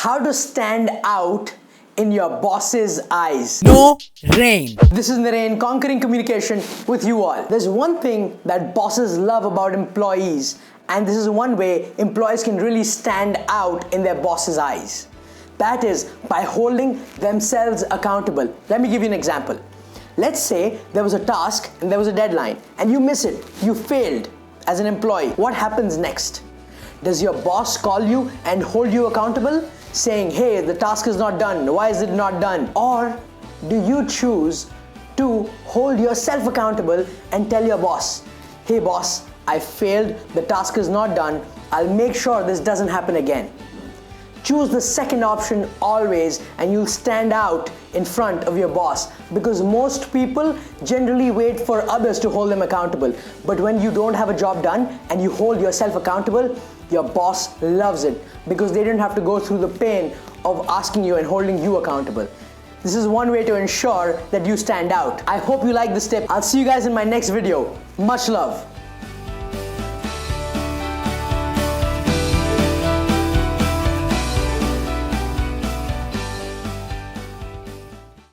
How to stand out in your boss's eyes. Naren. This is Naren, conquering communication with you all. There's one thing that bosses love about employees, and this is one way employees can really stand out in their boss's eyes. That is by holding themselves accountable. Let me give you an example. Let's say there was a task and there was a deadline and you miss it, you failed as an employee. What happens next? Does your boss call you and hold you accountable, saying, hey, the task is not done, why is it not done? Or do you choose to hold yourself accountable and tell your boss, hey boss, I failed, the task is not done, I'll make sure this doesn't happen again. Choose the second option always and you'll stand out in front of your boss, because most people generally wait for others to hold them accountable. But when you don't have a job done and you hold yourself accountable, your boss loves it because they didn't have to go through the pain of asking you and holding you accountable. This is one way to ensure that you stand out. I hope you like this tip. I'll see you guys in my next video. Much love.